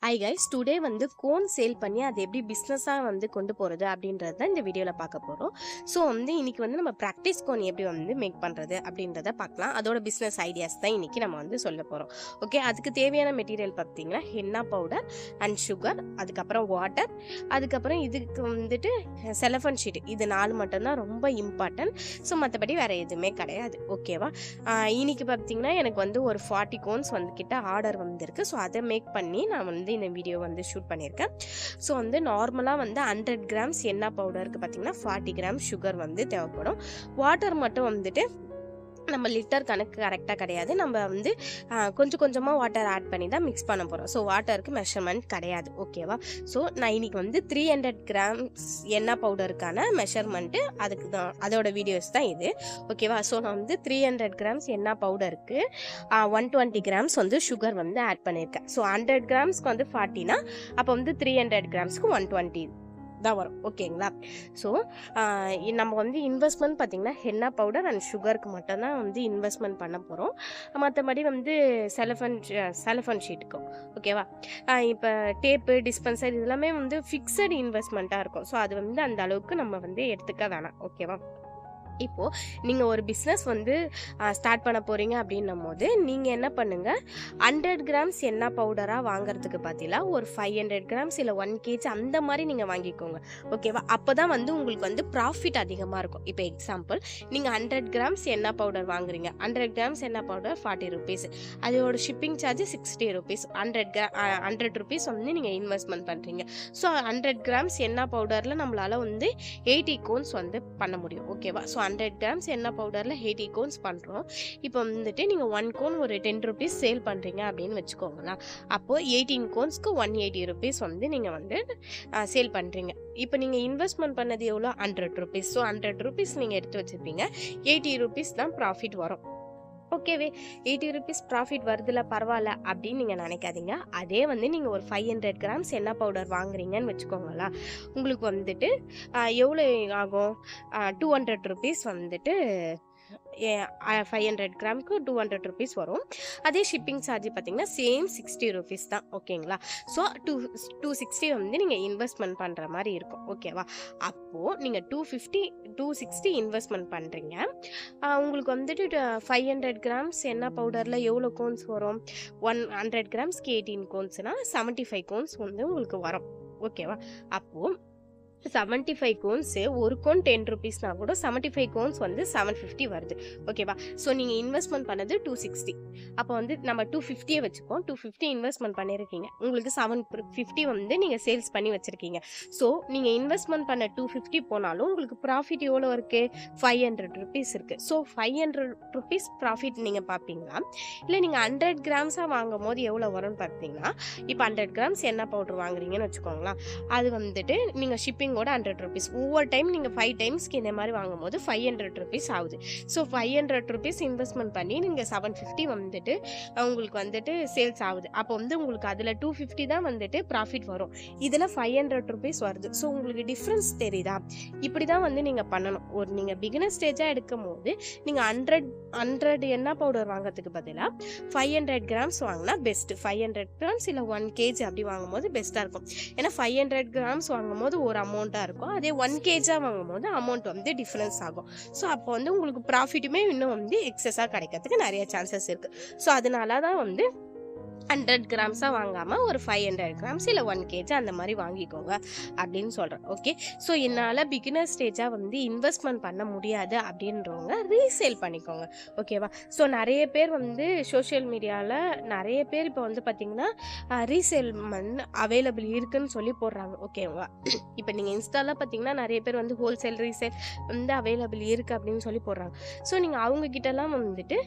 Hi guys, today வந்து cone sale பண்ணி அதை எப்படி பிஸ்னஸாக வந்து கொண்டு போகிறது அப்படின்றது தான் இந்த வீடியோவில் பார்க்க போகிறோம். ஸோ வந்து இன்னைக்கு வந்து நம்ம ப்ராக்டிஸ் கோன் எப்படி வந்து மேக் பண்ணுறது அப்படின்றத பார்க்கலாம். அதோட பிஸ்னஸ் ஐடியாஸ் தான் இன்னைக்கு நம்ம வந்து சொல்ல போகிறோம். ஓகே, அதுக்கு தேவையான மெட்டீரியல் பார்த்தீங்கன்னா ஹென்னா பவுடர் அண்ட் சுகர், அதுக்கப்புறம் வாட்டர், அதுக்கப்புறம் இதுக்கு வந்துட்டு செலஃபன் ஷீட். இது 4 மட்டும்தான் ரொம்ப இம்பார்ட்டன்ட். ஸோ மற்றபடி வேறு எதுவுமே கிடையாது. ஓகேவா? இன்னைக்கு பார்த்தீங்கன்னா எனக்கு வந்து ஒரு 40 கோன்ஸ் வந்து கிட்ட ஆர்டர் வந்திருக்கு. ஸோ அதை மேக் பண்ணி நான் வந்து இந்த வீடியோ வந்து ஷூட் பண்ணியிருக்கேன். ஸோ வந்து நார்மலாக வந்து 100 கிராம்ஸ் எண்ணெய் பவுடருக்கு பார்த்தீங்கன்னா 40 கிராம் சுகர் வந்து தேவைப்படும். வாட்டர் மட்டும் வந்துட்டு நம்ம லிட்டர் கணக்கு கரெக்டாக கிடையாது. நம்ம வந்து கொஞ்சம் கொஞ்சமாக வாட்டர் ஆட் பண்ணி தான் மிக்ஸ் பண்ண போகிறோம். ஸோ வாட்டருக்கு மெஷர்மெண்ட் கிடையாது. ஓகேவா? ஸோ நான் இன்னைக்கு வந்து 300 கிராம்ஸ் எண்ணெய் பவுடருக்கான மெஷர்மெண்ட்டு அதுக்கு தான், அதோட வீடியோஸ் தான் இது. ஓகேவா? ஸோ நான் வந்து 300 கிராம்ஸ் எண்ணெய் பவுடருக்கு 120 கிராம்ஸ் வந்து சுகர் வந்து ஆட் பண்ணியிருக்கேன். ஸோ 100 கிராம்ஸ்க்கு வந்து 40னா அப்போ வந்து 300 கிராம்ஸ்க்கு 120 தான் வரும். ஓகேங்களா? ஸோ நம்ம வந்து இன்வெஸ்ட்மெண்ட் பார்த்திங்கன்னா ஹென்னா பவுடர் அண்ட் சுகருக்கு மட்டும்தான் வந்து இன்வெஸ்ட்மெண்ட் பண்ண போகிறோம். மற்றபடி வந்து செலஃபன் ஷீட்டுக்கும். ஓகேவா? இப்போ டேப்பு, டிஸ்பென்சர் இதெல்லாமே வந்து ஃபிக்ஸட் இன்வெஸ்ட்மெண்ட்டாக இருக்கும். ஸோ அது வந்து அந்த அளவுக்கு நம்ம வந்து எடுத்துக்க வேணாம். ஓகேவா? இப்போது நீங்கள் ஒரு பிஸ்னஸ் வந்து ஸ்டார்ட் பண்ண போகிறீங்க அப்படின்னும் போது நீங்கள் என்ன பண்ணுங்கள், 100 கிராம்ஸ் எண்ணெய் பவுடராக வாங்குறதுக்கு பார்த்தீங்கன்னா ஒரு 500 கிராம்ஸ் இல்லை 1 kg அந்த மாதிரி நீங்கள் வாங்கிக்கோங்க. ஓகேவா? அப்போ தான் வந்து உங்களுக்கு வந்து ப்ராஃபிட் அதிகமாக இருக்கும். இப்போ எக்ஸாம்பிள், நீங்கள் 100 கிராம்ஸ் எண்ணெய் பவுடர் வாங்குறீங்க. 100 கிராம்ஸ் எண்ணெய் பவுடர் 40 ருபீஸ், அதோட ஷிப்பிங் சார்ஜ் 60 ருபீஸ். 100 ருபீஸ் வந்து நீங்கள் இன்வெஸ்ட்மெண்ட் பண்ணுறீங்க. ஸோ 100 கிராம்ஸ் எண்ணெய் பவுடரில் நம்மளால் வந்து 80 கோன்ஸ் வந்து பண்ண முடியும். ஓகேவா? ஸோ 100 கிராம்ஸ் எண்ணெய் பவுடரில் 80 கோன்ஸ் பண்ணுறோம். இப்போ வந்துட்டு நீங்கள் 1 கோன் ஒரு 10 ருபீஸ் சேல் பண்ணுறீங்க அப்படின்னு வச்சுக்கோங்களா. அப்போது 18 கோன்ஸ்க்கு 180 ருபீஸ் வந்து நீங்கள் வந்து சேல் பண்ணுறீங்க. இப்போ நீங்கள் இன்வெஸ்ட்மெண்ட் பண்ணது எவ்வளோ? 100 ருபீஸ். ஸோ 100 ருபீஸ் நீங்கள் எடுத்து வச்சுருப்பீங்க. 80 ருபீஸ் தான் ப்ராஃபிட் வரும். ஓகேவே, 80 ருபீஸ் ப்ராஃபிட் வருதுல, பரவாயில்ல அப்படின்னு நீங்கள் நினைக்காதீங்க. அதே வந்து நீங்கள் ஒரு 500 கிராம்ஸ் எண்ணெய் பவுடர் வாங்குறீங்கன்னு வச்சுக்கோங்களா, உங்களுக்கு வந்துட்டு எவ்வளோ ஆகும்? 200 ருபீஸ் வந்துட்டு 500 கிராமுக்கு 200 ருபீஸ் வரும். அதே ஷிப்பிங் சார்ஜ் பார்த்தீங்கன்னா சேம் 60 ருபீஸ் தான். ஓகேங்களா? ஸோ 260 வந்து நீங்கள் இன்வெஸ்ட்மெண்ட் பண்ணுற மாதிரி இருக்கும். ஓகேவா? அப்போது நீங்கள் 260 இன்வெஸ்ட்மெண்ட் பண்ணுறீங்க. உங்களுக்கு வந்துட்டு 500 கிராம்ஸ் எண்ணெய் பவுடரில் எவ்வளோ கோன்ஸ் வரும்? 100 கிராம்ஸ்க்கு 18 கோன்ஸ்னால் 75 கோன்ஸ் வந்து உங்களுக்கு வரும். ஓகேவா? அப்போது 75 கோன்ஸ், ஒரு கோன் 10 ருபீஸ்னா கூட 75 கோன்ஸ் வந்து 750 வருது. ஓகேவா? ஸோ நீங்கள் இன்வெஸ்ட்மெண்ட் பண்ணது 260. அப்போ வந்து நம்ம 250 வச்சுப்போம். 250 இன்வெஸ்ட்மெண்ட் பண்ணியிருக்கீங்க. உங்களுக்கு 750 வந்து நீங்கள் சேல்ஸ் பண்ணி வச்சுருக்கீங்க. ஸோ நீங்கள் இன்வெஸ்ட்மெண்ட் பண்ண 250 போனாலும் உங்களுக்கு ப்ராஃபிட் எவ்வளோ இருக்குது? 500 ருபீஸ் இருக்குது. ஸோ 500 ருபீஸ் ப்ராஃபிட் நீங்கள் பார்ப்பீங்களா? இல்லை நீங்கள் 100 கிராம்ஸாக வாங்கும் போது எவ்வளோ வரும்னு பார்த்தீங்கன்னா, இப்போ 100 கிராம்ஸ் எண்ணெய் பவுடர் வாங்குறீங்கன்னு வச்சுக்கோங்களா, அது வந்துட்டு நீங்கள் ஷிப்பிங்கோட 100 ருபீஸ். ஒவ்வொரு டைம் நீங்கள் 5 டைம்ஸ்க்கு இந்த மாதிரி வாங்கும் போது 500 ருபீஸ் ஆகுது. ஸோ 500 ருபீஸ் இன்வெஸ்ட்மெண்ட் பண்ணி நீங்கள் 750 வந்துட்டு உங்களுக்கு வந்துட்டு சேல்ஸ் ஆகுது. அப்போ வந்து உங்களுக்கு அதில் 250 தான் வந்துட்டு ப்ராஃபிட் வரும். இதில் 500 ருபீஸ் வருது. ஸோ உங்களுக்கு டிஃப்ரென்ஸ் தெரியுதா? இப்படி தான் வந்து நீங்கள் பண்ணணும். ஒரு நீங்கள் பிகினர் ஸ்டேஜாக எடுக்கும் போது நீங்கள் 100 எண்ணெய் பவுடர் வாங்கிறதுக்கு பதிலாக 500 கிராம்ஸ் வாங்கினா பெஸ்ட்டு. 500 கிராம்ஸ் இல்லை 1 kg அப்படி வாங்கும் போது பெஸ்ட்டாக இருக்கும். ஏன்னா 500 கிராம்ஸ் வாங்கும் போது ஒரு அமௌண்ட்டாக இருக்கும். அதே 1 kg வாங்கும் போது அமௌண்ட் வந்து டிஃப்ரென்ஸ் ஆகும். ஸோ அப்போ வந்து உங்களுக்கு ப்ராஃபிட்டுமே இன்னும் வந்து எக்ஸஸாக கிடைக்கிறதுக்கு நிறைய சான்சஸ் இருக்குது. ஸோ அதனால தான் வந்து 100 கிராம்ஸாக வாங்காமல் ஒரு 500 கிராம்ஸ் இல்லை 1 kg அந்த மாதிரி வாங்கிக்கோங்க அப்படின்னு சொல்கிறேன். ஓகே, ஸோ என்னால் பிகினர் ஸ்டேஜாக வந்து இன்வெஸ்ட்மெண்ட் பண்ண முடியாது அப்படின்றவங்க ரீசேல் பண்ணிக்கோங்க. ஓகேவா? ஸோ நிறைய பேர் வந்து சோஷியல் மீடியாவில் நிறைய பேர் இப்போ வந்து பார்த்திங்கன்னா ரீசேல் அவைலபிள் இருக்குதுன்னு சொல்லி போடுறாங்க. ஓகேவா? இப்போ நீங்கள் இன்ஸ்டாவில் பார்த்தீங்கன்னா நிறைய பேர் வந்து ஹோல்சேல் ரீசேல் வந்து அவைலபிள் இருக்குது அப்படின்னு சொல்லி போடுறாங்க. ஸோ நீங்கள் அவங்கக்கிட்டலாம் வந்துட்டு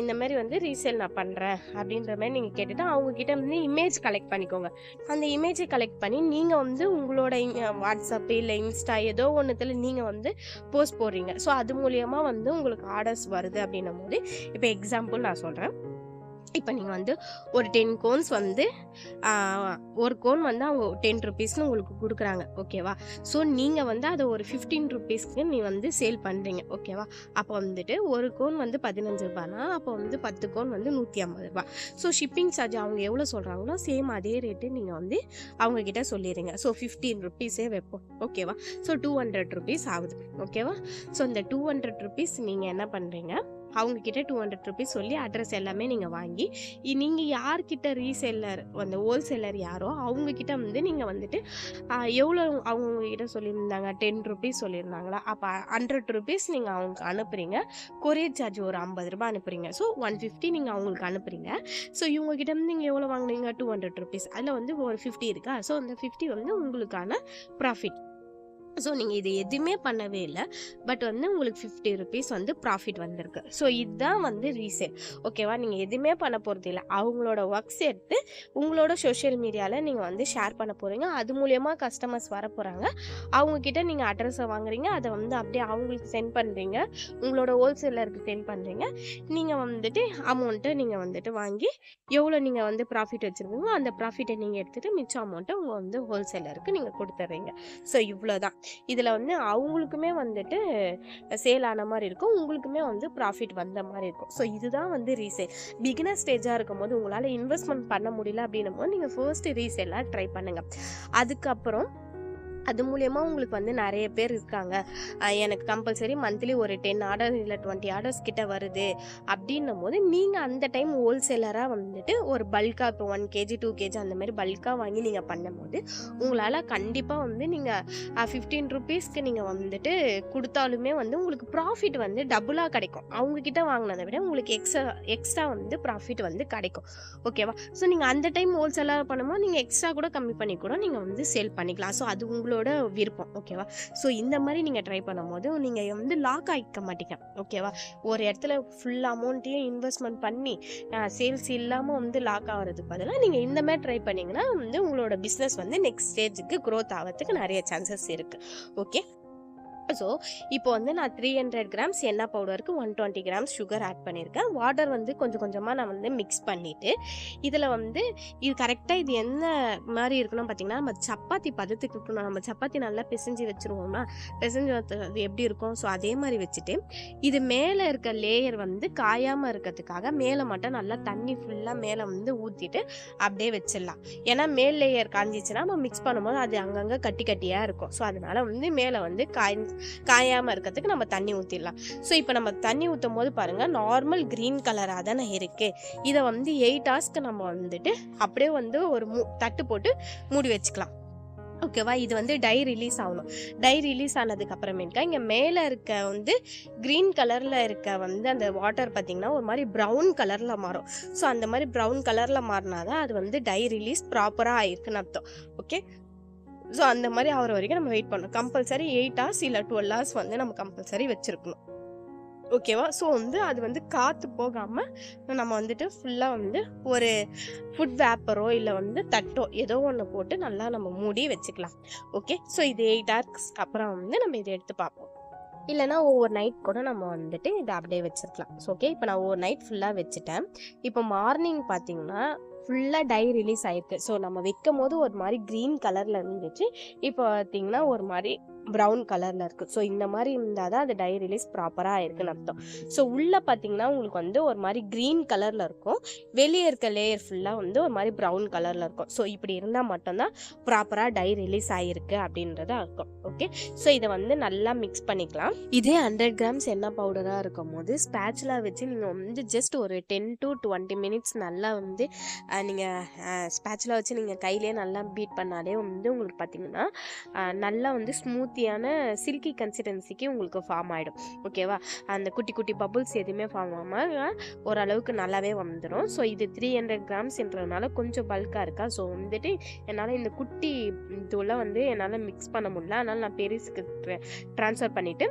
இந்த மாதிரி வந்து ரீசேல் நான் பண்ணுறேன் அப்படின்ற மாதிரி நீங்கள் கேட்டு அவங்க கிட்ட வந்து இமேஜ் கலெக்ட் பண்ணிக்கோங்க. அந்த இமேஜை கலெக்ட் பண்ணி நீங்கள் வந்து உங்களோட வாட்ஸ்அப் இல்லை இன்ஸ்டா ஏதோ ஒன்றுத்தில் நீங்கள் வந்து போஸ்ட் போடுறீங்க. ஸோ அது மூலியமாக வந்து உங்களுக்கு ஆர்டர்ஸ் வருது அப்படின்னும் போது, இப்போ எக்ஸாம்பிள் நான் சொல்கிறேன். இப்போ நீங்கள் வந்து ஒரு 10 கோன்ஸ் வந்து ஒரு கோன் வந்து அவங்க 10 ருபீஸ்னு உங்களுக்கு கொடுக்குறாங்க, ஓகேவா? ஸோ நீங்கள் வந்து அதை ஒரு 15 ருபீஸ்க்கு நீ வந்து சேல் பண்ணுறீங்க, ஓகேவா? அப்போ வந்துட்டு ஒரு கோன் வந்து 15 ரூபானா அப்போ வந்து 10 கோன் வந்து 150 ரூபா. ஸோ ஷிப்பிங் சார்ஜ் அவங்க எவ்வளோ சொல்கிறாங்களோ சேம் அதே ரேட்டு நீங்கள் வந்து அவங்கக்கிட்ட சொல்லிடுங்க. ஸோ 15 ருபீஸே வைப்போம், ஓகேவா? ஸோ 200 ருபீஸ் ஆகுது, ஓகேவா? ஸோ இந்த 200 ருபீஸ் நீங்கள் என்ன பண்ணுறீங்க, அவங்கக்கிட்ட 200 ருபீஸ் சொல்லி அட்ரஸ் எல்லாமே நீங்கள் வாங்கி நீங்கள் யார்கிட்ட ரீசெல்லர் அந்த ஹோல்சேலர் யாரோ அவங்கக்கிட்ட வந்து நீங்கள் வந்துட்டு எவ்வளோ அவங்கக்கிட்ட சொல்லியிருந்தாங்க, 10 ருபீஸ் சொல்லியிருந்தாங்களா, அப்போ 100 ருபீஸ் நீங்கள் அவங்களுக்கு அனுப்புகிறீங்க. கொரியர் சார்ஜ் ஒரு 50 ரூபா அனுப்புகிறீங்க. ஸோ 150 நீங்கள் அவங்களுக்கு அனுப்புகிறீங்க. ஸோ இவங்ககிட்ட வந்து நீங்கள் எவ்வளோ வாங்குனீங்க, 200 ருபீஸ். அதில் வந்து ஒரு 50 இருக்கா, ஸோ அந்த 50 வந்து உங்களுக்கான ப்ராஃபிட். ஸோ நீங்கள் இது எதுவுமே பண்ணவே இல்லை, பட் வந்து உங்களுக்கு 50 ருபீஸ் வந்து ப்ராஃபிட் வந்திருக்கு. ஸோ இதுதான் வந்து ரீசேல், ஓகேவா? நீங்கள் எதுவுமே பண்ண போகிறது இல்லை, அவங்களோட ஒர்க்ஸ் எடுத்து உங்களோட சோஷியல் மீடியாவில் நீங்கள் வந்து ஷேர் பண்ண போகிறீங்க. அது மூலயமா கஸ்டமர்ஸ் வர போகிறாங்க. அவங்கக்கிட்ட நீங்கள் அட்ரஸை வாங்குறீங்க, அதை வந்து அப்படியே அவங்களுக்கு சென்ட் பண்ணுறீங்க, உங்களோட ஹோல்சேலருக்கு சென்ட் பண்ணுறீங்க. நீங்கள் வந்துட்டு அமௌண்ட்டை நீங்கள் வந்துட்டு வாங்கி எவ்வளோ நீங்கள் வந்து ப்ராஃபிட் வச்சுருக்கீங்களோ அந்த ப்ராஃபிட்டை நீங்கள் எடுத்துகிட்டு மிச்சம் அமௌண்ட்டை உங்கள் வந்து ஹோல்சேலருக்கு நீங்கள் கொடுத்துட்றீங்க. ஸோ இவ்வளோ தான். இதில் வந்து அவங்களுக்குமே வந்துட்டு சேல் ஆன மாதிரி இருக்கும், உங்களுக்குமே வந்து ப்ராஃபிட் வந்த மாதிரி இருக்கும். ஸோ இதுதான் வந்து ரீசேல். பிகினர் ஸ்டேஜாக இருக்கும் போது உங்களால் இன்வெஸ்ட்மெண்ட் பண்ண முடியல அப்படின்னும் போது நீங்கள் ஃபர்ஸ்ட்டு ரீசேலாக ட்ரை பண்ணுங்கள். அதுக்கப்புறம் அது மூலயமா உங்களுக்கு வந்து நிறைய பேர் இருக்காங்க, எனக்கு கம்பல்சரி மந்த்லி ஒரு 10 ஆர்டர் இல்லை 20 ஆர்டர்ஸ் கிட்ட வருது அப்படின்னும் போது நீங்கள் அந்த டைம் ஹோல்சேலராக வந்துட்டு ஒரு பல்காக இப்போ 1 kg 2 kg அந்த மாதிரி பல்காக வாங்கி நீங்கள் பண்ணும்போது உங்களால் கண்டிப்பாக வந்து நீங்கள் 15 ருபீஸ்க்கு நீங்கள் வந்துட்டு கொடுத்தாலுமே வந்து உங்களுக்கு ப்ராஃபிட் வந்து டபுளாக கிடைக்கும். அவங்கக்கிட்ட வாங்கினதை விட உங்களுக்கு எக்ஸ்ட்ரா வந்து ப்ராஃபிட் வந்து கிடைக்கும், ஓகேவா? ஸோ நீங்கள் அந்த டைம் ஹோல்சேலராக பண்ணும்போது நீங்கள் எக்ஸ்ட்ரா கூட கம்மி பண்ணி கூட நீங்கள் வந்து சேல் பண்ணிக்கலாம். ஸோ அது உங்களோட விருப்பம், ஓகேவா? ஸோ இந்த மாதிரி நீங்கள் ட்ரை பண்ணும்போது நீங்கள் வந்து லாக் ஆகிக்க மாட்டீங்க, ஓகேவா? ஒரு இடத்துல ஃபுல் அமௌண்ட்டையும் இன்வெஸ்ட்மெண்ட் பண்ணி சேல்ஸ் இல்லாமல் வந்து லாக் ஆகிறதுக்கு பதிலாக நீங்கள் இந்த மாதிரி ட்ரை பண்ணிங்கன்னா வந்து உங்களோட பிஸ்னஸ் வந்து நெக்ஸ்ட் ஸ்டேஜுக்கு க்ரோத் ஆகிறதுக்கு நிறைய சான்சஸ் இருக்குது, ஓகே? ஸோ இப்போ வந்து நான் 300 கிராம்ஸ் எண்ணெய் பவுடருக்கு 120 கிராம்ஸ் சுகர் ஆட் பண்ணியிருக்கேன். வாட்டர் வந்து கொஞ்சம் கொஞ்சமாக நான் வந்து மிக்ஸ் பண்ணிவிட்டு இதில் வந்து இது கரெக்டாக இது என்ன மாதிரி இருக்கணும் பார்த்தீங்கன்னா, நம்ம சப்பாத்தி பதத்துக்கு இருக்கணும். நம்ம சப்பாத்தி நல்லா பிசைஞ்சு வச்சுருவோம்னா பிசைஞ்சு எப்படி இருக்கும், ஸோ அதே மாதிரி வச்சுட்டு இது மேலே இருக்க லேயர் வந்து காயாமல் இருக்கிறதுக்காக மேலே மட்டும் நல்லா தண்ணி ஃபுல்லாக மேலே வந்து ஊற்றிட்டு அப்படியே வச்சிடலாம். ஏன்னா மேல் லேயர் காஞ்சிச்சுன்னா நம்ம மிக்ஸ் பண்ணும்போது அது அங்கங்கே கட்டி கட்டியாக இருக்கும். ஸோ அதனால் வந்து மேலே வந்து காயாமல் இருக்கிறதுக்கு நம்ம தண்ணி ஊற்றிடலாம். ஸோ இப்போ நம்ம தண்ணி ஊற்றும் போது பாருங்கள் நார்மல் க்ரீன் கலராக தானே இருக்குது. இதை வந்து 8 ஹவர்ஸ்க்கு நம்ம வந்துட்டு அப்படியே வந்து ஒரு தட்டு போட்டு மூடி வச்சுக்கலாம், ஓகேவா? இது வந்து டை ரிலீஸ் ஆகணும். டை ரிலீஸ் ஆனதுக்கு அப்புறமேட்டுக்கா இங்கே மேலே இருக்க வந்து க்ரீன் கலரில் இருக்க வந்து அந்த வாட்டர் பார்த்திங்கன்னா ஒரு மாதிரி ப்ரௌன் கலரில் மாறும். ஸோ அந்த மாதிரி ப்ரௌன் கலரில் மாறினா தான் அது வந்து டை ரிலீஸ் ப்ராப்பராக ஆயிருக்குன்னு அர்த்தம், ஓகே? ஸோ அந்த மாதிரி ஆகிற வரைக்கும் நம்ம வெயிட் பண்ணணும். கம்பல்சரி 8 ஹவர்ஸ் இல்லை 12 ஹவர்ஸ் வந்து நம்ம கம்பல்சரி வச்சுருக்கணும், ஓகேவா? ஸோ வந்து அது வந்து காற்று போகாமல் நம்ம வந்துட்டு ஃபுல்லாக வந்து ஒரு ஃபுட் வேப்பரோ இல்லை வந்து தட்டோ ஏதோ ஒன்று போட்டு நல்லா நம்ம மூடி வச்சுக்கலாம், ஓகே? ஸோ இது 8 ஹவர்ஸ்க்கு அப்புறம் வந்து நம்ம இதை எடுத்து பார்ப்போம். இல்லைனா ஓவர் நைட் கூட நம்ம வந்துட்டு இதை அப்படியே வச்சுருக்கலாம். ஸோ ஓகே, இப்போ நான் ஓவர் நைட் ஃபுல்லாக வச்சுட்டேன். இப்போ மார்னிங் பார்த்தீங்கன்னா ஃபுல்லாக டை ரிலீஸ் ஆயிருக்கு. ஸோ நம்ம வைக்கும் போது ஒரு மாதிரி க்ரீன் கலரில் இருந்துச்சு, இப்போ பார்த்தீங்கன்னா ஒரு மாதிரி ப்ரௌன் கலரில் இருக்குது. ஸோ இந்த மாதிரி இருந்தால் தான் அது டை ரிலீஸ் ப்ராப்பராக ஆயிருக்குன்னு அர்த்தம். ஸோ உள்ளே பார்த்தீங்கன்னா உங்களுக்கு வந்து ஒரு மாதிரி க்ரீன் கலரில் இருக்கும், வெளியே இருக்க லேயர் ஃபுல்லாக வந்து ஒரு மாதிரி ப்ரௌன் கலரில் இருக்கும். ஸோ இப்படி இருந்தால் மட்டும்தான் ப்ராப்பராக டை ரிலீஸ் ஆகிருக்கு அப்படின்றத இருக்கும், ஓகே? ஸோ இதை வந்து நல்லா மிக்ஸ் பண்ணிக்கலாம். இதே 100 கிராம்ஸ் எண்ணெய் பவுடராக இருக்கும் போது ஸ்பேச்சுலா வச்சு நீங்கள் வந்து ஜஸ்ட் ஒரு 10 to 20 மினிட்ஸ் நல்லா வந்து நீங்கள் ஸ்பேச்சுலா வச்சு நீங்கள் கையிலே நல்லா பீட் பண்ணாலே வந்து உங்களுக்கு பார்த்தீங்கன்னா நல்லா வந்து ஸ்மூத்தியான சில்கி கன்சிஸ்டன்சிக்கு உங்களுக்கு ஃபார்ம் ஆகிடும், ஓகேவா? அந்த குட்டி குட்டி பபுள்ஸ் எதுவுமே ஃபார்ம் ஆகாமல் ஓரளவுக்கு நல்லாவே வந்துடும். ஸோ இது 300 கிராம்ஸ்ன்றதுனால கொஞ்சம் பல்காக இருக்கா. ஸோ வந்துட்டு என்னால் இந்த குட்டி இதெல்லாம் வந்து என்னால் மிக்ஸ் பண்ண முடியல, அதனால் நான் பெருசுக்கு ட்ரான்ஸ்ஃபர் பண்ணிவிட்டு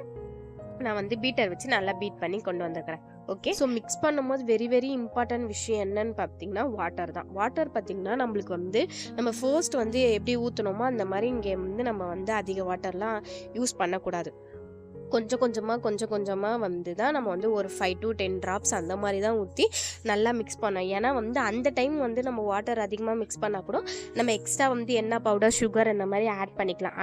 நான் வந்து பீட்டர் வச்சு நல்லா பீட் பண்ணி கொண்டு வந்துருக்கிறேன், ஓகே? ஸோ மிக்ஸ் பண்ணும்போது வெரி வெரி இம்பார்ட்டன்ட் விஷயம் என்னன்னு பார்த்தீங்கன்னா வாட்டர் தான். வாட்டர் பார்த்திங்கன்னா நம்மளுக்கு வந்து நம்ம ஃபர்ஸ்ட் வந்து எப்படி ஊற்றணுமோ அந்த மாதிரி இங்கே வந்து நம்ம வந்து அதிக வாட்டர்லாம் யூஸ் பண்ணக்கூடாது, கொஞ்சம் கொஞ்சமாக வந்து தான் நம்ம வந்து ஒரு 5 to 10 ட்ராப்ஸ் அந்த மாதிரி தான் ஊற்றி நல்லா மிக்ஸ் பண்ணோம். ஏன்னா வந்து அந்த டைம் வந்து நம்ம வாட்டர் அதிகமாக மிக்ஸ் பண்ணால் கூட நம்ம எக்ஸ்ட்ரா வந்து எண்ணெய் பவுடர் சுகர் இந்த மாதிரி ஆட் பண்ணிக்கலாம்.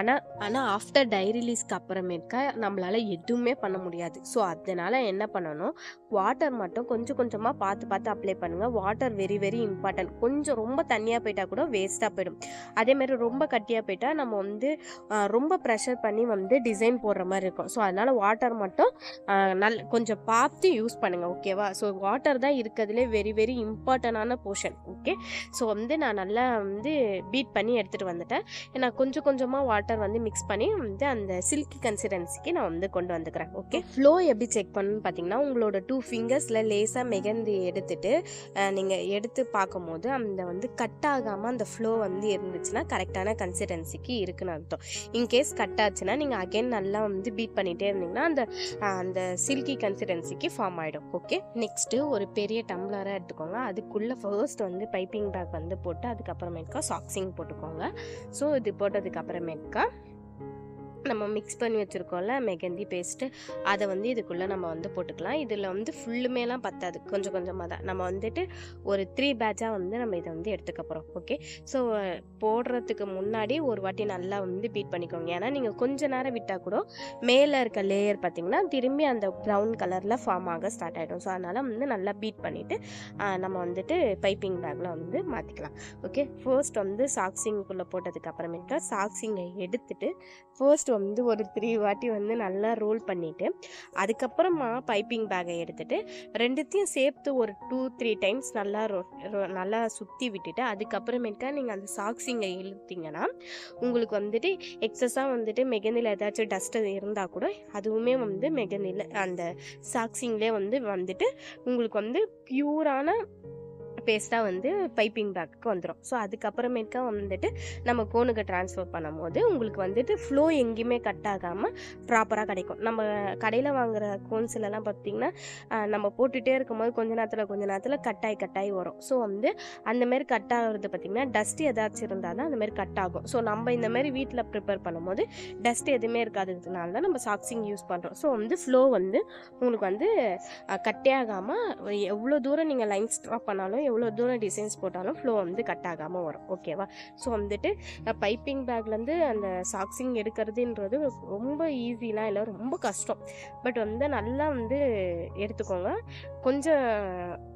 ஆனால் ஆஃப்டர் டை ரிலீஸ்க்கு அப்புறமேட்கா நம்மளால் எதுவுமே பண்ண முடியாது. ஸோ அதனால் என்ன பண்ணணும், வாட்டர் மட்டும் கொஞ்சமாக பார்த்து அப்ளை பண்ணுங்கள். Water very very important. கொஞ்சம் ரொம்ப தண்ணியாக போயிட்டால் கூட வேஸ்ட்டாக போயிடும். அதேமாதிரி ரொம்ப கட்டியாக போயிட்டால் நம்ம வந்து ரொம்ப ப்ரெஷர் பண்ணி வந்து டிசைன் போடுற மாதிரி இருக்கும். ஸோ அதனால் வாட்டர் மட்டும் கொஞ்சம் பார்த்து யூஸ் பண்ணுங்கள். ஓகேவா? ஸோ வாட்டர் தான் இருக்கிறதுலே வெரி வெரி இம்பார்ட்டண்டான போர்ஷன். ஓகே, ஸோ வந்து நான் நல்லா வந்து பீட் பண்ணி எடுத்துகிட்டு வந்துட்டேன். நான் கொஞ்சமாக வாட்டர் வந்து மிக்ஸ் பண்ணி வந்து அந்த சில்கி கன்சிஸ்டன்சிக்கு நான் வந்து கொண்டு வந்துக்கிறேன். ஓகே, ஃப்ளோ எப்படி செக் பண்ணணும்னு பார்த்தீங்கன்னா, உங்களோட 2 ஃபிங்கர்ஸில் லேசாக மெகந்தி எடுத்துட்டு நீங்கள் எடுத்து பார்க்கும்போது அந்த வந்து கட் ஆகாமல் அந்த ஃப்ளோ வந்து இருந்துச்சுன்னா கரெக்டான கன்சிஸ்டன்சிக்கு இருக்குன்னு அர்த்தம். இன்கேஸ் கட் ஆச்சுன்னா நீங்கள் அகைன் நல்லா வந்து பீட் பண்ணிகிட்டே இருந்தீங்கன்னா அந்த சில்கி கன்சிஸ்டன்சிக்கு ஃபார்ம் ஆகிடும். ஓகே, நெக்ஸ்ட்டு ஒரு பெரிய டம்ளரை எடுத்துக்கோங்க. அதுக்குள்ளே ஃபர்ஸ்ட் வந்து பைப்பிங் பேக் வந்து போட்டு அதுக்கப்புறமேட்கா சாக்ஸிங் போட்டுக்கோங்க. ஸோ இது போட்டதுக்கு அப்புறமேட்கா நம்ம மிக்ஸ் பண்ணி வச்சுருக்கோம்ல மெகந்தி பேஸ்ட்டு, அதை வந்து இதுக்குள்ளே நம்ம வந்து போட்டுக்கலாம். இதில் வந்து ஃபுல்லுமேலாம் பத்தாது, கொஞ்சமாக தான். நம்ம வந்துட்டு ஒரு 3 பேட்சாக வந்து நம்ம இதை வந்து எடுத்துக்க போகிறோம். ஓகே, ஸோ போடுறதுக்கு முன்னாடி ஒரு வாட்டி நல்லா வந்து பீட் பண்ணிக்கோங்க. ஏன்னா நீங்கள் கொஞ்ச நேரம் விட்டால் கூட மேலே இருக்க லேயர் பார்த்திங்கன்னா திரும்பி அந்த ப்ரௌன் கலரில் ஃபார்ம் ஆக ஸ்டார்ட் ஆகிடும். ஸோ அதனால் வந்து நல்லா பீட் பண்ணிவிட்டு நம்ம வந்துட்டு பைப்பிங் பேக்கில் வந்து மாற்றிக்கலாம். ஓகே, ஃபர்ஸ்ட் வந்து சாக்ஸிங்குள்ளே போட்டதுக்கு அப்புறமேட்டா சாக்ஸிங்கை எடுத்துட்டு ஃபர்ஸ்ட் வந்து ஒரு 3 வாட்டி வந்து நல்லா ரோல் பண்ணிவிட்டு அதுக்கப்புறமா பைப்பிங் பேக்கை எடுத்துகிட்டு ரெண்டுத்தையும் சேர்த்து ஒரு 2-3 டைம்ஸ் நல்லா சுற்றி விட்டுட்டு அதுக்கப்புறமேட்டா நீங்கள் அந்த சாக்ஸிங்கை இழுத்தீங்கன்னா உங்களுக்கு வந்துட்டு எக்ஸஸாக வந்துட்டு மெகந்தியில் ஏதாச்சும் டஸ்ட்டு இருந்தால் கூட அதுவுமே வந்து மெகந்தியில் அந்த சாக்ஸிங்லேயே வந்துட்டு உங்களுக்கு வந்து பியூரான பேஸ்ட்டாக வந்து பைப்பிங் பேக்கு வந்துடும். ஸோ அதுக்கப்புறமேட்டுக்கா வந்துட்டு நம்ம கோனுக்கு ட்ரான்ஸ்ஃபர் பண்ணும்போது உங்களுக்கு வந்துட்டு ஃப்ளோ எங்கேயுமே கட் ஆகாமல் ப்ராப்பராக கிடைக்கும். நம்ம கடையில் வாங்குகிற கோன்ஸ்லலாம் பார்த்திங்கன்னா நம்ம போட்டுகிட்டே இருக்கும்போது கொஞ்ச நேரத்தில் கட்டாயி வரும். ஸோ வந்து அந்தமாரி கட் ஆகிறது பார்த்திங்கன்னா டஸ்ட் ஏதாச்சும் இருந்தால் தான் அந்தமாரி கட் ஆகும். ஸோ நம்ம இந்தமாரி வீட்டில் ப்ரிப்பேர் பண்ணும்போது டஸ்ட் எதுவுமே இருக்காததுனால தான் நம்ம சாக்ஸிங் யூஸ் பண்ணுறோம். ஸோ வந்து ஃப்ளோ வந்து உங்களுக்கு வந்து கட்டே ஆகாமல் எவ்வளோ தூரம் நீங்கள் லைன்ஸ் ட்ரா பண்ணாலும் எவ்வளோ தூரம் டிசைன்ஸ் போட்டாலும் ஃப்ளோ வந்து கட் ஆகாமல் வரும். ஓகேவா? ஸோ வந்துட்டு பைப்பிங் பேக்லேருந்து அந்த சாக்ஸிங் எடுக்கிறதுன்றது ரொம்ப ஈஸிலாம் இல்லை, ரொம்ப கஷ்டம். பட் வந்து நல்லா வந்து எடுத்துக்கோங்க. கொஞ்சம்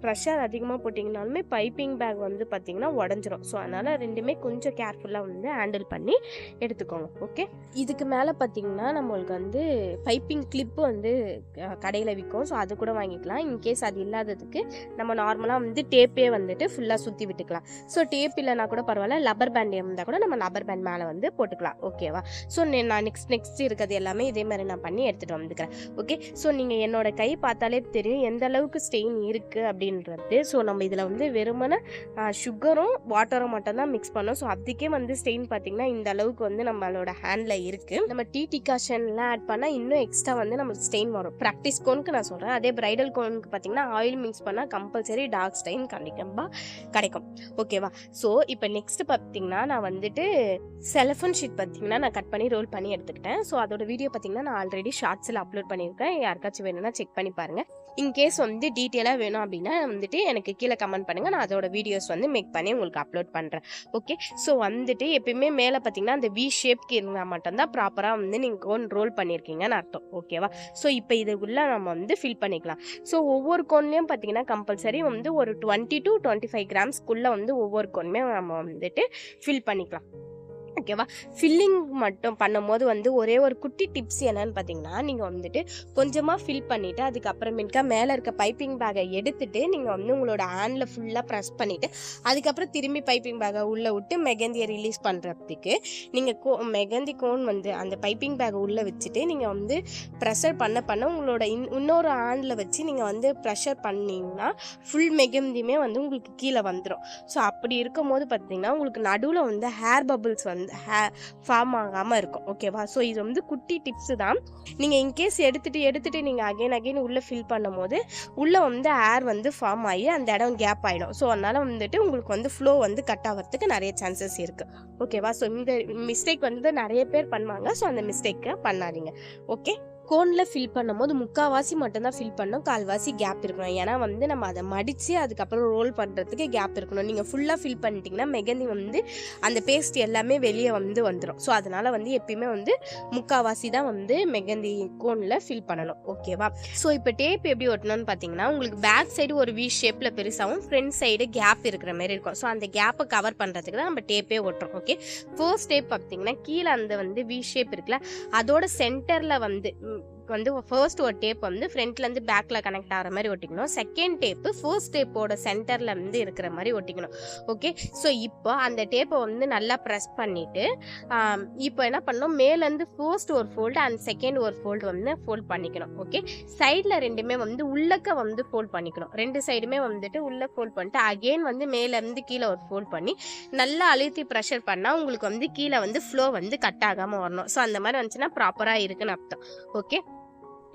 ப்ரெஷர் அதிகமாக போட்டிங்கனாலுமே பைப்பிங் பேக் வந்து பார்த்திங்கன்னா உடஞ்சிரும். ஸோ அதனால் ரெண்டுமே கொஞ்சம் கேர்ஃபுல்லாக வந்து ஹேண்டில் பண்ணி எடுத்துக்கோங்க. ஓகே, இதுக்கு மேலே பார்த்திங்கன்னா நம்மளுக்கு வந்து பைப்பிங் கிளிப்பு வந்து கடையில் விற்கும். ஸோ அது கூட வாங்கிக்கலாம். இன்கேஸ் அது இல்லாததுக்கு நம்ம நார்மலாக வந்து டேப்பே வந்துட்டு ஃபுல்லாக சுற்றி விட்டுக்கலாம். ஸோ டேப் இல்லைனா கூட பரவாயில்ல, லப்பர் பேண்ட் இருந்தால் கூட நம்ம லப்பர் பேண்ட் மேலே வந்து போட்டுக்கலாம். ஓகேவா? ஸோ நான் நெக்ஸ்ட் இருக்கிறது எல்லாமே இதே மாதிரி நான் பண்ணி எடுத்துகிட்டு வந்துக்கிறேன். ஓகே, ஸோ நீங்கள் என்னோட கை பார்த்தாலே தெரியும் எந்த அளவுக்கு ஸ்டெயின் இருக்குது அப்படின்றது. ஸோ நம்ம இதில் வந்து வெறுமனே சுகரும் வாட்டரும் மட்டும் தான் மிக்ஸ் பண்ணோம். ஸோ அதுக்கே வந்து ஸ்டெயின் பார்த்திங்கன்னா இந்த அளவுக்கு வந்து நம்மளோட ஹேண்டில் இருக்குது. நம்ம டீ டிகாஷன்லாம் ஆட் பண்ணால் இன்னும் எக்ஸ்ட்ரா வந்து நம்மளுக்கு ஸ்டெயின் வரும். ப்ராக்டிஸ் கோனுக்கு நான் சொல்கிறேன். அதே பிரைடல் கோனுக்கு பார்த்திங்கன்னா ஆயில் மிக்ஸ் பண்ணால் கம்பல்சரி டார்க் ஸ்டெயின் கிடைக்கும். ஓகேவா? ஸோ இப்போ நெக்ஸ்ட் பார்த்தீங்கன்னா நான் வந்துட்டு செலஃபன் ஷீட் பார்த்தீங்கன்னா நான் கட் பண்ணி ரோல் பண்ணி எடுத்துக்கிட்டேன். ஸோ அதோட வீடியோ பார்த்தீங்கன்னா நான் ஆல்ரெடி ஷார்ட்ஸில் அப்லோட் பண்ணியிருக்கேன். யாருக்காச்சும் வேணும்னா செக் பண்ணி பாருங்கள். இன்கேஸ் வந்து டீட்டெயிலாக வேணும் அப்படின்னா வந்துட்டு எனக்கு கீழே கமெண்ட் பண்ணுங்கள். நான் அதோட வீடியோஸ் வந்து மேக் பண்ணி உங்களுக்கு அப்லோட் பண்ணுறேன். ஓகே, ஸோ வந்துட்டு எப்பயுமே மேலே பார்த்தீங்கன்னா அந்த வி ஷேப்க்கு இருந்தால் மட்டும்தான் ப்ராப்பராக வந்து நீங்கள் கோன் ரோல் பண்ணியிருக்கீங்கன்னு அர்த்தம். ஓகேவா? ஸோ இப்போ இதுக்குள்ளே நம்ம வந்து ஃபில் பண்ணிக்கலாம். ஸோ ஒவ்வொரு கோன்லேயும் பார்த்தீங்கன்னா கம்பல்சரி வந்து ஒரு 20 to 25 கிராம்ஸ்க்குள்ளே வந்து ஒவ்வொரு கோனுமே நம்ம வந்துட்டு ஃபில் பண்ணிக்கலாம். ஓகேவா? ஃபில்லிங் மட்டும் பண்ணும்போது வந்து ஒரே ஒரு குட்டி டிப்ஸ் என்னன்னு பார்த்தீங்கன்னா, நீங்கள் வந்துட்டு கொஞ்சமாக ஃபில் பண்ணிவிட்டு அதுக்கப்புறமேட்டுக்கா மேலே இருக்க பைப்பிங் பேக்கை எடுத்துகிட்டு நீங்கள் வந்து உங்களோட ஹேண்டில் ஃபுல்லாக ப்ரெஸ் பண்ணிவிட்டு அதுக்கப்புறம் திரும்பி பைப்பிங் பேக்கை உள்ளே விட்டு மெகந்தியை ரிலீஸ் பண்ணுறதுக்கு நீங்கள் மெகந்தி கோன் வந்து அந்த பைப்பிங் பேக்கை உள்ளே வச்சுட்டு நீங்கள் வந்து ப்ரெஷர் பண்ண உங்களோட இன்னொரு ஹேண்டில் வச்சு நீங்கள் வந்து ப்ரெஷர் பண்ணிங்கன்னா ஃபுல் மெகந்தியுமே வந்து உங்களுக்கு கீழே வந்துடும். ஸோ அப்படி இருக்கும் போது பார்த்தீங்கன்னா உங்களுக்கு நடுவில் வந்து ஹேர் பபிள்ஸ் வந்து ஃபார்ம் ஆகாமல் இருக்கும். ஓகேவா? ஸோ இது வந்து குட்டி டிப்ஸு தான். நீங்கள் இன்கேஸ் எடுத்துகிட்டு நீங்கள் அகைன் உள்ளே ஃபில் பண்ணும் போது உள்ளே வந்து ஏர் வந்து ஃபார்ம் ஆகி அந்த இடம் கேப் ஆகிடும். ஸோ அதனால் வந்துட்டு உங்களுக்கு வந்து ஃப்ளோ வந்து கட் ஆகிறதுக்கு நிறைய சான்சஸ் இருக்குது. ஓகேவா? ஸோ இந்த மிஸ்டேக் வந்து நிறைய பேர் பண்ணுவாங்க. ஸோ அந்த மிஸ்டேக்கை பண்ணாதீங்க. ஓகே. கோனில் ஃபில் பண்ணும்போது முக்கால்வாசி மட்டும்தான் ஃபில் பண்ணணும், கால்வாசி கேப் இருக்கணும். ஏன்னா வந்து நம்ம அதை மடித்து அதுக்கப்புறம் ரோல் பண்ணுறதுக்கு கேப் இருக்கணும். நீங்கள் ஃபுல்லாக ஃபில் பண்ணிட்டீங்கன்னா மெகந்தி வந்து அந்த பேஸ்ட் எல்லாமே வெளியே வந்து வந்துடும். ஸோ அதனால் வந்து எப்பயுமே வந்து முக்கால்வாசி தான் வந்து மெகந்தி கோனில் ஃபில் பண்ணணும். ஓகேவா? ஸோ இப்போ டேப் எப்படி ஒட்டணும்னு பார்த்தீங்கன்னா, உங்களுக்கு பேக் சைடு ஒரு வி ஷேப்பில் பெருசாகவும் ஃப்ரண்ட் சைடு கேப் இருக்கிற மாதிரி இருக்கும். ஸோ அந்த கேப்பை கவர் பண்ணுறதுக்கு தான் நம்ம டேப்பே ஒட்டுறோம். ஓகே, ஃபர்ஸ்ட் டேப் பார்த்தீங்கன்னா கீழே அந்த வந்து வி ஷேப் இருக்குல்ல, அதோட சென்டரில் வந்து ஃபர்ஸ்ட் ஒரு டேப் வந்து ஃப்ரண்ட்லேருந்து பேக்கில் கனெக்ட் ஆகிற மாதிரி ஒட்டிக்கணும். செகண்ட் டேப்பு ஃபர்ஸ்ட் டேப்போட சென்டரில் வந்து இருக்கிற மாதிரி ஒட்டிக்கணும். ஓகே, ஸோ இப்போ அந்த டேப்பை வந்து நல்லா ப்ரெஸ் பண்ணிவிட்டு இப்போ என்ன பண்ணணும், மேலேருந்து ஃபர்ஸ்ட் ஒரு ஃபோல்டு அண்ட் செகண்ட் ஒரு ஃபோல்டு வந்து ஃபோல்ட் பண்ணிக்கணும். ஓகே, சைடில் ரெண்டுமே வந்து உள்ளக்க வந்து ஃபோல்ட் பண்ணிக்கணும். ரெண்டு சைடுமே வந்துட்டு உள்ளே ஃபோல்ட் பண்ணிட்டு அகெயின் வந்து மேலேருந்து கீழே ஒரு ஃபோல்ட் பண்ணி நல்லா அழுத்தி ப்ரெஷர் பண்ணால் உங்களுக்கு வந்து கீழே வந்து ஃப்ளோ வந்து கட் ஆகாமல் வரணும். ஸோ அந்த மாதிரி வந்துச்சுன்னா ப்ராப்பராக இருக்குன்னு அர்த்தம். ஓகே,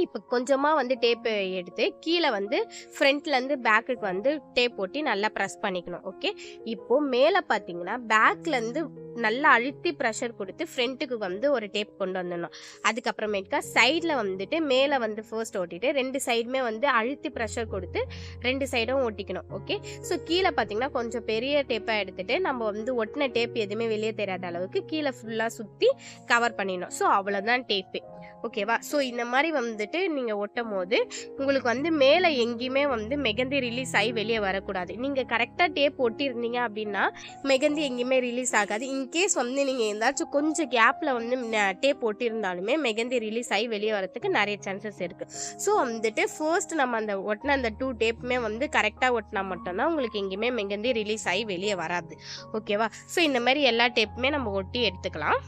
இப்போ கொஞ்சமாக வந்து டேப்பு எடுத்து கீழே வந்து ஃப்ரண்ட்லேருந்து பேக்குக்கு வந்து டேப் ஒட்டி நல்லா ப்ரெஸ் பண்ணிக்கணும். ஓகே, இப்போது மேலே பார்த்தீங்கன்னா பேக்லேருந்து நல்லா அழுத்தி ப்ரெஷர் கொடுத்து ஃப்ரண்ட்டுக்கு வந்து ஒரு டேப் கொண்டு வந்துடணும். அதுக்கப்புறமேட்டுக்கா சைடில் வந்துட்டு மேலே வந்து ஃபர்ஸ்ட் ஓட்டிட்டு ரெண்டு சைடுமே வந்து அழுத்தி ப்ரெஷர் கொடுத்து ரெண்டு சைடும் ஒட்டிக்கணும். ஓகே, ஸோ கீழே பார்த்தீங்கன்னா கொஞ்சம் பெரிய டேப்பாக எடுத்துகிட்டு நம்ம வந்து ஒட்டின டேப் எதுவுமே வெளியே தெரியாத அளவுக்கு கீழே ஃபுல்லாக சுற்றி கவர் பண்ணிடணும். ஸோ அவ்வளோதான் டேப்பு. ஓகேவா? ஸோ இந்த மாதிரி வந்துட்டு நீங்கள் ஒட்டும் போது உங்களுக்கு வந்து மேலே எங்கேயுமே வந்து மெகந்தி ரிலீஸ் ஆகி வெளியே வரக்கூடாது. நீங்கள் கரெக்டாக டேப் ஒட்டியிருந்தீங்க அப்படின்னா மெகந்தி எங்கேயுமே ரிலீஸ் ஆகாது. இன்கேஸ் வந்து நீங்கள் ஏதாச்சும் கொஞ்சம் கேப்பில் வந்து டேப் ஒட்டியிருந்தாலுமே மெகந்தி ரிலீஸ் ஆகி வெளியே வரதுக்கு நிறைய சான்சஸ் இருக்குது. ஸோ வந்துட்டு ஃபர்ஸ்ட் நம்ம அந்த ஒட்டின அந்த 2 டேப்புமே வந்து கரெக்டாக ஒட்டினா மட்டும்தான் உங்களுக்கு எங்கேயுமே மெகந்தி ரிலீஸ் ஆகி வெளியே வராது. ஓகேவா? ஸோ இந்த மாதிரி எல்லா டேப்புமே நம்ம ஒட்டி எடுத்துக்கலாம்.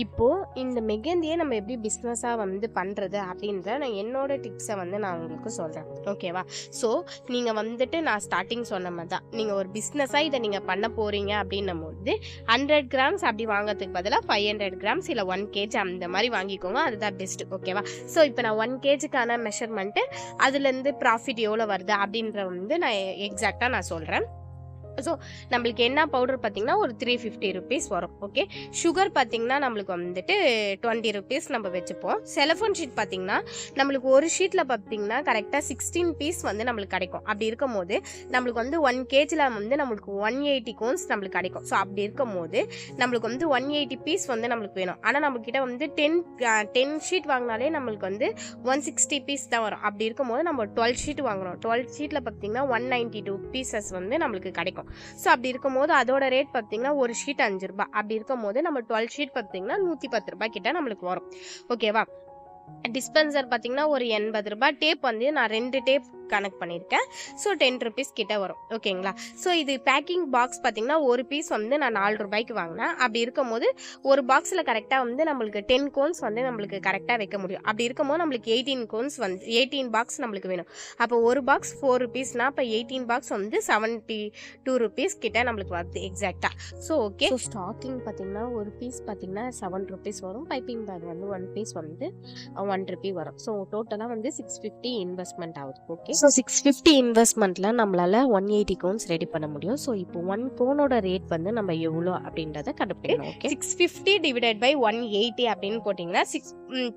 இப்போது இந்த மெகந்தியை நம்ம எப்படி பிஸ்னஸாக வந்து பண்ணுறது அப்படின்ற நான் என்னோட டிப்ஸை வந்து நான் உங்களுக்கு சொல்கிறேன். ஓகேவா? ஸோ நீங்கள் வந்துட்டு நான் ஸ்டார்டிங் சொன்ன மாதிரி தான், நீங்கள் ஒரு பிஸ்னஸாக இதை நீங்கள் பண்ண போகிறீங்க அப்படின்னும் போது 100 கிராம்ஸ் அப்படி வாங்கிறதுக்கு பதிலாக 500 கிராம்ஸ் இல்லை 1 kg அந்த மாதிரி வாங்கிக்கோங்க. அதுதான் பெஸ்ட்டு. ஓகேவா? ஸோ இப்போ நான் 1 kgக்கான மெஷர்மெண்ட்டு அதுலேருந்து ப்ராஃபிட் எவ்வளோ வருது அப்படின்ற வந்து நான் எக்ஸாக்டாக நான் சொல்கிறேன். ஸோ நம்மளுக்கு என்ன பவுடர் பார்த்தீங்கன்னா ஒரு 350 rupees வரும். ஓகே, சுகர் பார்த்தீங்கன்னா நம்மளுக்கு வந்துட்டு 20 rupees நம்ம வச்சுப்போம். செலஃபோன் ஷீட் பார்த்தீங்கன்னா நம்மளுக்கு ஒரு ஷீட்டில் பார்த்தீங்கன்னா கரெக்டாக 16 பீஸ் வந்து நம்மளுக்கு கிடைக்கும். அப்படி இருக்கும் போது நம்மளுக்கு வந்து 1 kgல வந்து நம்மளுக்கு 180 cones நம்மளுக்கு கிடைக்கும். ஸோ அப்படி இருக்கும் போது நம்மளுக்கு வந்து 180 பீஸ் வந்து நம்மளுக்கு வேணும். ஆனால் நம்மக்கிட்ட வந்து 10 ஷீட் வாங்கினாலே நம்மளுக்கு வந்து 160 பீஸ் தான் வரும். அப்படி இருக்கும் போது நம்ம 12 ஷீட் வாங்குறோம். 12 ஷீட்டில் பார்த்தீங்கன்னா 192 பீசஸ் வந்து நம்மளுக்கு கிடைக்கும். ஸோ அப்படி இருக்கும் போது அதோட ரேட் பார்த்தீங்கன்னா ஒரு ஷீட் 5 ரூபாய். அப்படி இருக்கும் போது நம்ம 12 ஷீட் பார்த்தீங்கன்னா 110 ரூபாய் கிட்ட நம்மளுக்கு வரும். ஓகேவா? டிஸ்பென்சர் பார்த்தீங்கன்னா ஒரு 80 ரூபாய். டேப் வந்து நான் 2 டேப் கனெக்ட் பண்ணியிருக்கேன். ஸோ 10 rupees கிட்ட வரும். ஓகேங்களா? ஸோ இது பேக்கிங் பாக்ஸ் பார்த்தீங்கன்னா ஒரு பீஸ் வந்து நான் 4 ரூபாய்க்கு வாங்கினேன். அப்படி இருக்கும் போது ஒரு பாக்ஸில் கரெக்டாக வந்து நம்மளுக்கு 10 cones வந்து நம்மளுக்கு கரெக்டாக வைக்க முடியும். அப்படி இருக்கும் போது நம்மளுக்கு 18 cones வந்து 18 பாக்ஸ் நம்மளுக்கு வேணும். அப்போ ஒரு பாக்ஸ் 4 rupeesனா அப்போ 18 பாக்ஸ் வந்து 72 rupees கிட்ட நம்மளுக்கு வருது எக்ஸாக்டாக. ஸோ ஓகே, ஸோ ஸ்டாக்கிங் பார்த்தீங்கன்னா ஒரு பீஸ் பார்த்தீங்கன்னா 7 rupees வரும். பைப்பிங் பேக் வந்து 1 பீஸ் வந்து 1 rupee வரும். ஸோ டோட்டலாக வந்து 650 இன்வெஸ்ட்மெண்ட் ஆகுது. ஓகே, ஸோ 650 இன்வெஸ்ட்மெண்ட்டில் நம்மளால் 180 cones ரெடி பண்ண முடியும். ஸோ இப்போ 1 கோனோட ரேட் வந்து நம்ம எவ்வளோ அப்படின்றத கண்டுபிடிக்கணும். ஓகே, 650 டிவைடட் பை 180 அப்படின்னு போட்டிங்கன்னா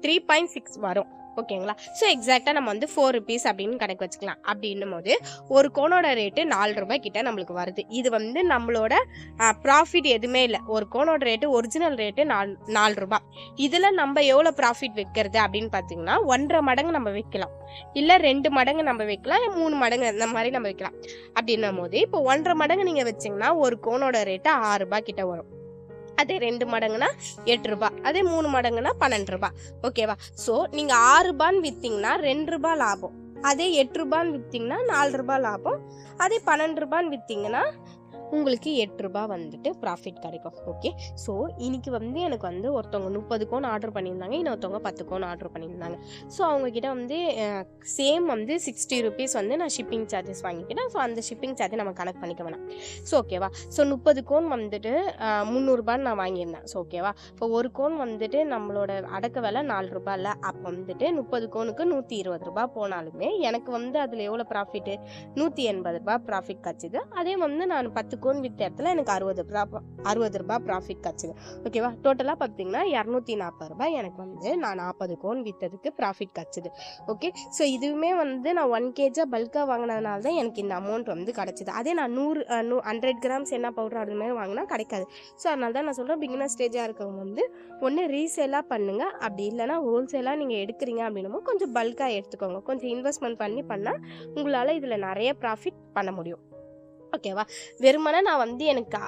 3.6 வரும். ஓகேங்களா? ஸோ எக்ஸாக்டாக நம்ம வந்து 4 rupees அப்படின்னு கணக்கு வச்சுக்கலாம். அப்படின்னும் போது ஒரு கோனோட ரேட்டு 4 ரூபாய் கிட்ட நம்மளுக்கு வருது. இது வந்து நம்மளோட ப்ராஃபிட் எதுவுமே இல்லை. ஒரு கோனோட ரேட்டு ஒரிஜினல் ரேட்டு 4 ரூபாய். இதில் நம்ம எவ்வளோ ப்ராஃபிட் வைக்கிறது அப்படின்னு பார்த்தீங்கன்னா 1.5 மடங்கு நம்ம வைக்கலாம், இல்லை 2 மடங்கு நம்ம வைக்கலாம், 3 மடங்கு அந்த மாதிரி நம்ம வைக்கலாம். அப்படின்னும் போது இப்போ 1.5 மடங்கு நீங்கள் வச்சிங்கன்னா ஒரு கோனோட ரேட்டு 6 ரூபாய் கிட்ட வரும். அதே 2 மடங்குனா 8 ரூபாய், அதே 3 மடங்குனா 12 ரூபாய். ஓகேவா? ஸோ நீங்கள் 6 ரூபான்னு விற்றீங்கன்னா 2 ரூபாய் லாபம், அதே 8 ரூபான்னு விற்றீங்கன்னா 4 ரூபாய் லாபம், அதே 12 ரூபான்னு விற்றீங்கன்னா உங்களுக்கு 8 ரூபாய் வந்துட்டு ப்ராஃபிட் கிடைக்கும். ஓகே, ஸோ இன்னைக்கு வந்து எனக்கு வந்து ஒருத்தவங்க 30 கோன் ஆர்டர் பண்ணியிருந்தாங்க, இன்னொருத்தவங்க 10 கோன் ஆர்டர் பண்ணியிருந்தாங்க. ஸோ அவங்கக்கிட்ட வந்து சேம் வந்து 60 rupees வந்து நான் ஷிப்பிங் சார்ஜஸ் வாங்கிக்கிட்டேன். ஸோ அந்த ஷிப்பிங் சார்ஜை நம்ம கனெக்ட் பண்ணிக்க வேணாம். ஸோ ஓகேவா? ஸோ 30 கோன் வந்துட்டு 300 ரூபான்னு நான் வாங்கியிருந்தேன். ஸோ ஓகேவா? இப்போ ஒரு கோன் வந்துட்டு நம்மளோட அடக்க விலை 4 ரூபாய் இல்லை, அப்போ வந்துட்டு 30 கோனுக்கு 120 ரூபாய் போனாலுமே எனக்கு வந்து அதில் எவ்வளோ ப்ராஃபிட்டு 180 ரூபாய் ப்ராஃபிட் கிடச்சிது. அதே வந்து நான் 10 கோன் வித்த இடத்துல எனக்கு 60 ரூபாய் ப்ராஃபிட் கிடச்சிது. ஓகேவா? டோட்டலாக பார்த்தீங்கன்னா 240 ரூபாய் எனக்கு வந்து நான் 40 கோன் விற்றதுக்கு ப்ராஃபிட் கிடச்சிது. ஓகே, ஸோ இதுவுமே வந்து நான் 1 kg பல்காக வாங்கினதுனால தான் எனக்கு இந்த அமௌண்ட் வந்து கிடச்சிது. அதே நான் 100 கிராம்ஸ் என்ன பவுடர் அது மாதிரி வாங்கினா கிடைக்காது. ஸோ அதனால தான் நான் சொல்கிறேன், பிகினர் ஸ்டேஜாக இருக்கவங்க வந்து ஒன்று ரீசேலாக பண்ணுங்கள், அப்படி இல்லைனா ஹோல்சேலாக நீங்கள் எடுக்கிறீங்க அப்படின்னமோ கொஞ்சம் பல்காக எடுத்துக்கோங்க. கொஞ்சம் இன்வெஸ்ட்மெண்ட் பண்ணால் உங்களால் இதில் நிறைய ப்ராஃபிட் பண்ண முடியும். ஓகேவா? வெறுமனே நான் வந்து எனக்கு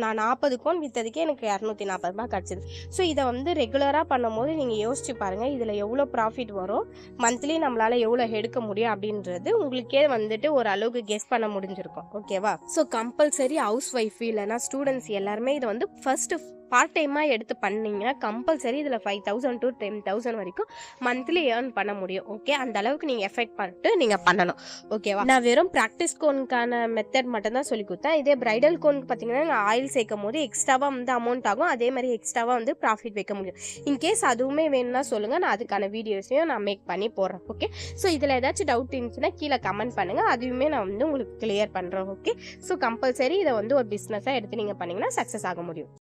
நான் 40 கோன் விற்றதுக்கே எனக்கு 240 ரூபாய் கிடச்சிது. ஸோ இதை வந்து ரெகுலராக பண்ணும்போது நீங்கள் யோசிச்சு பாருங்கள், இதில் எவ்வளோ ப்ராஃபிட் வரும், மந்த்லி நம்மளால் எவ்வளோ எடுக்க முடியும் அப்படின்றது உங்களுக்கே வந்துட்டு ஒரு அளவுக்கு கெஸ் பண்ண முடிஞ்சிருக்கும். ஓகேவா? ஸோ கம்பல்சரி ஹவுஸ் ஒய்ஃப் இல்லைனா ஸ்டூடெண்ட்ஸ் எல்லாருமே இதை வந்து ஃபர்ஸ்ட்டு பார்ட் டைமாக எடுத்து பண்ணிங்கன்னா கம்பல்சரி இதில் 5,000 to 10,000 வரைக்கும் மந்த்லி ஏர்ன் பண்ண முடியும். ஓகே, அந்த அளவுக்கு நீங்கள் எஃபெக்ட் பண்ணிட்டு நீங்கள் பண்ணணும். ஓகேவா? நான் வெறும் ப்ராக்டிஸ் கோனுக்கான மெத்தட் மட்டும்தான் சொல்லி கொடுத்தேன். இதே பிரைடல் கோனுக்கு பார்த்தீங்கன்னா நான் ஆயில் சேர்க்கும் போது எக்ஸ்ட்ராவாக வந்து அமௌண்ட் ஆகும், அதே மாதிரி எக்ஸ்ட்ராவாக வந்து ப்ராஃபிட் வைக்க முடியும். இன்கேஸ் அதுவுமே வேணும்னா சொல்லுங்கள், நான் அதுக்கான வீடியோஸையும் நான் மேக் பண்ணி போடுறேன். ஓகே, ஸோ இதில் ஏதாச்சும் டவுட் இருந்துச்சுன்னா கீழே கமெண்ட் பண்ணுங்கள், அதுவுமே நான் வந்து உங்களுக்கு கிளியர் பண்ணுறேன். ஓகே, ஸோ கம்பல்சரி இதை வந்து ஒரு பிஸ்னஸாக எடுத்து நீங்கள் பண்ணிங்கன்னா சக்ஸஸ் ஆக முடியும்.